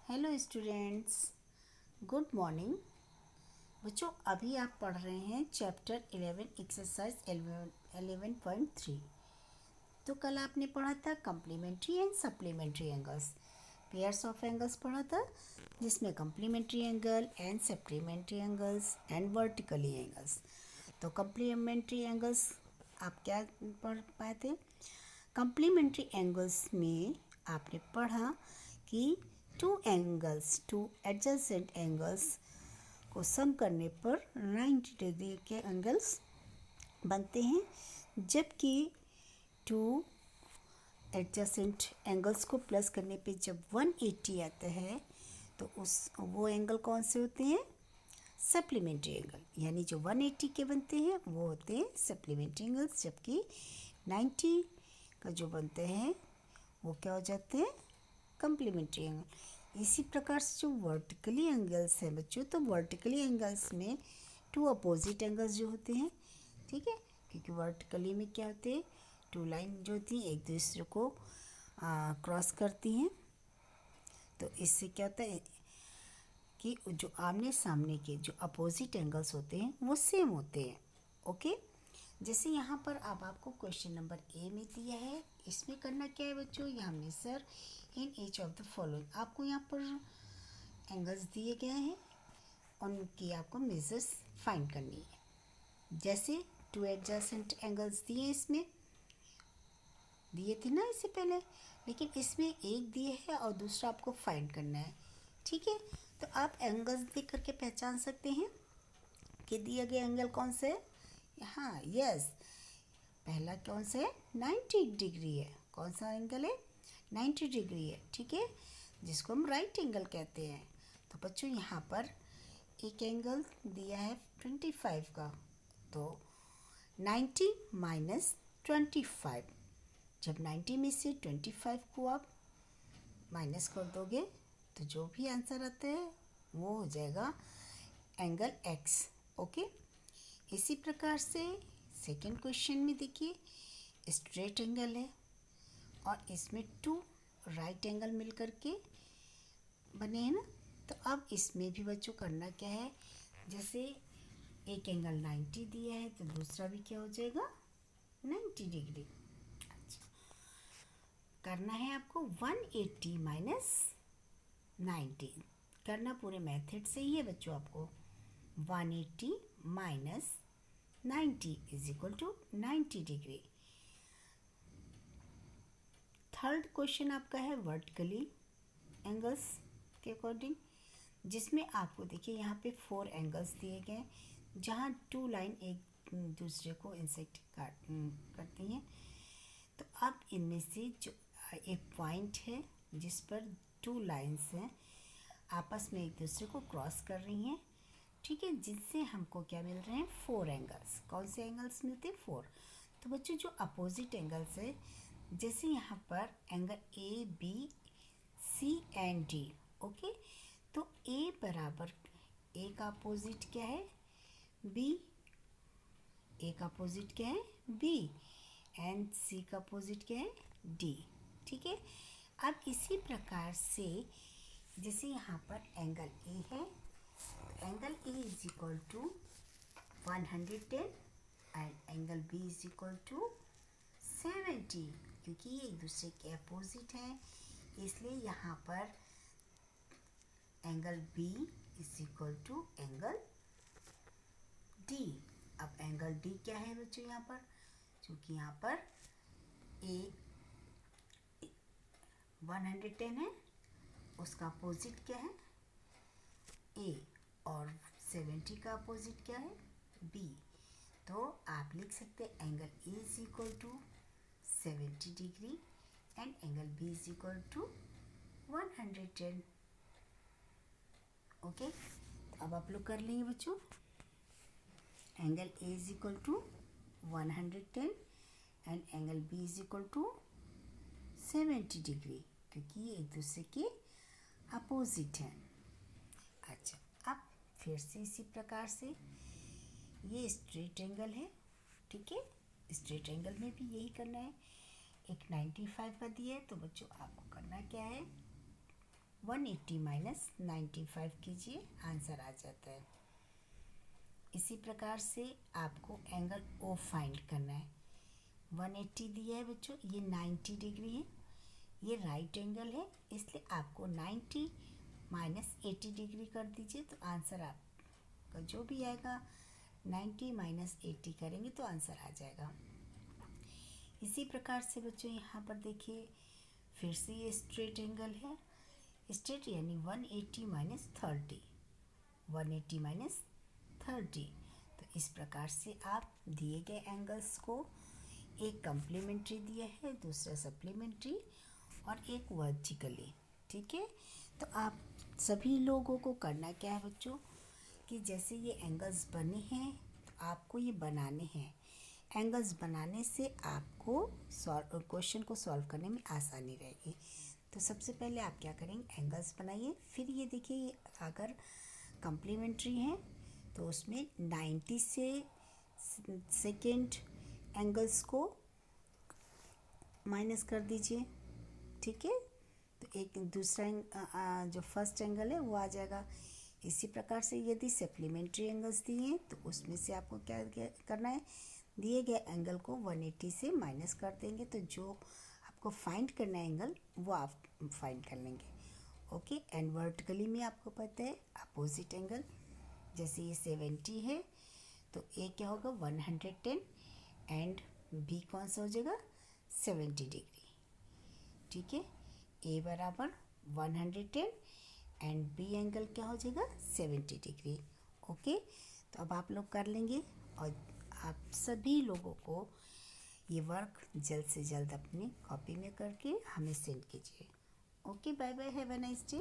Hello students, good morning. बच्चों, अभी आप पढ़ रहे हैं चैप्टर 11 एक्सरसाइज 11.3। तो कल आपने पढ़ा था complementary and supplementary angles, pairs of angles पढ़ा था, जिसमें complementary angle and supplementary angles and vertically angles. तो कम्प्लीमेंट्री एंगल्स आप क्या पढ़ पाए थे? कम्प्लीमेंट्री एंगल्स में आपने पढ़ा कि टू एडजेसेंट एंगल्स को सम करने पर 90 डिग्री के एंगल्स बनते हैं, जबकि टू एडजेसेंट एंगल्स को प्लस करने पे जब 180 आता है तो वो एंगल कौन से होते हैं? Supplementary angle. यानी जो 180 के बनते हैं वो होते हैं सप्लीमेंट्री एंगल्स, जबकि 90 का जो बनते हैं वो क्या हो जाते हैं? Complementary angle. इसी प्रकार से जो वर्टिकली एंगल्स हैं बच्चों, तो वर्टिकली एंगल्स में टू अपोजिट एंगल्स जो होते हैं, ठीक है, क्योंकि वर्टिकली में क्या होते हैं? टू लाइन जो होती हैं एक दूसरे को क्रॉस करती हैं। तो इससे क्या होता है कि जो आमने सामने के जो अपोजिट एंगल्स होते हैं वो सेम होते हैं। ओके, जैसे यहाँ पर अब आपको क्वेश्चन नंबर ए में दिया है, इसमें करना क्या है बच्चों? ये हमने sir in each of the following, आपको यहाँ पर एंगल्स दिए गए हैं, उनकी आपको मेजर्स फाइंड करनी है। जैसे टू एडजेसेंट एंगल्स दिए, इसमें दिए थे ना इससे पहले, लेकिन इसमें एक दिए है और दूसरा आपको फाइंड करना है। ठीक है, तो आप एंगल्स देख करके पहचान सकते हैं कि दिया गया एंगल कौन सा है। हाँ, यस, पहला कौन सा है? 90 डिग्री है। कौन सा एंगल है? 90 डिग्री है, ठीक है, जिसको हम राइट एंगल कहते हैं। तो बच्चों यहाँ पर एक एंगल दिया है 25 का, तो 90 माइनस 25, जब 90 में से 25 को आप माइनस कर दोगे तो जो भी आंसर आता है वो हो जाएगा एंगल एक्स। ओके, इसी प्रकार से सेकंड क्वेश्चन में देखिए, स्ट्रेट एंगल है और इसमें टू राइट एंगल मिल करके बने हैं ना। तो अब इसमें भी बच्चों करना क्या है? जैसे एक एंगल 90 दिया है तो दूसरा भी क्या हो जाएगा? 90 डिग्री। अच्छा, करना है आपको 180 माइनस 90, करना पूरे मेथड से ही है बच्चों। आपको 180 minus 90 is equal to 90 degree. Third question आपका है वर्टिकली एंगल्स के अकॉर्डिंग, जिसमें आपको देखिए यहाँ पे 4 एंगल्स दिए गए, जहाँ टू लाइन एक दूसरे को इंसेक्ट करती हैं। तो अब इनमें से जो एक पॉइंट है जिस पर टू लाइंस हैं आपस में एक दूसरे को क्रॉस कर रही हैं, ठीक है, जिनसे हमको क्या मिल रहे हैं? 4 एंगल्स। कौन से एंगल्स मिलते हैं? 4। तो बच्चों जो अपोजिट एंगल्स है, जैसे यहाँ पर angle A B C and D, okay, तो ए बराबर, ए का अपोजिट क्या है? बी। ए का अपोजिट क्या है? बी। एंड सी का अपोजिट क्या है? डी। ठीक है, अब इसी प्रकार से जैसे यहाँ पर एंगल ए है, angle A is equal to 110 and angle B is equal to 70, क्योंकि ये एक दूसरे के अपोजिट हैं, इसलिए यहाँ पर angle B is equal to angle D. अब एंगल डी क्या है बच्चों? यहाँ पर क्योंकि यहाँ पर ए 110 है, उसका अपोजिट क्या है? ए, और 70 का अपोजिट क्या है? बी। तो आप लिख सकते हैं angle A is equal to 70 degree and angle B is equal to 110। Okay, तो अब आप लोग कर लेंगे बच्चों, angle A is equal to 110 and angle B is equal to 70 degree, क्योंकि ये एक दूसरे के अपोजिट हैं। अच्छा, अब फिर से इसी प्रकार से ये स्ट्रेट एंगल है, ठीक है, स्ट्रेट एंगल में भी यही करना है। एक 95 का दिया है, तो बच्चों आपको करना क्या है? 180 माइनस 95 कीजिए, आंसर आ जाता है। इसी प्रकार से आपको एंगल ओ फाइंड करना है। 180 दिया है बच्चों, ये 90 डिग्री है, ये राइट एंगल है, इसलिए आपको 90 माइनस 80 डिग्री कर दीजिए तो आंसर आपका जो भी आएगा 90 माइनस 80 करेंगे तो आंसर आ जाएगा। इसी प्रकार से बच्चों यहाँ पर देखिए फिर से ये स्ट्रेट एंगल है, स्ट्रेट यानी 180 माइनस 30, 180 माइनस 30। तो इस प्रकार से आप दिए गए एंगल्स को एक कम्प्लीमेंट्री दिया है, दूसरा सप्लीमेंट्री और एक वर्टिकली, ठीक है। तो आप सभी लोगों को करना क्या है बच्चों कि जैसे ये एंगल्स बने हैं तो आपको ये बनाने हैं। एंगल्स बनाने से आपको क्वेश्चन को सॉल्व करने में आसानी रहेगी। तो सबसे पहले आप क्या करेंगे, एंगल्स बनाइए। फिर ये देखिए अगर कम्प्लीमेंट्री है तो उसमें 90 से सेकेंड एंगल्स को माइनस कर दीजिए, ठीक है। तो एक दूसरा जो फर्स्ट एंगल है वो आ जाएगा। इसी प्रकार से यदि सप्लीमेंट्री एंगल्स दिए हैं तो उसमें से आपको क्या करना है, दिए गए एंगल को 180 से माइनस कर देंगे तो जो आपको फाइंड करना है एंगल वो आप फाइंड कर लेंगे। ओके, एंड वर्टिकली में आपको पता है अपोजिट एंगल, जैसे ये 70 है तो ए क्या होगा 110 एंड बी कौन सा हो जाएगा 70 डिग्री, ठीक है। ए बराबर 110 एंड बी एंगल क्या हो जाएगा 70 डिग्री। ओके, तो अब आप लोग कर लेंगे और आप सभी लोगों को ये वर्क जल्द से जल्द अपनी कॉपी में करके हमें सेंड कीजिए। Okay, bye bye, have a nice day.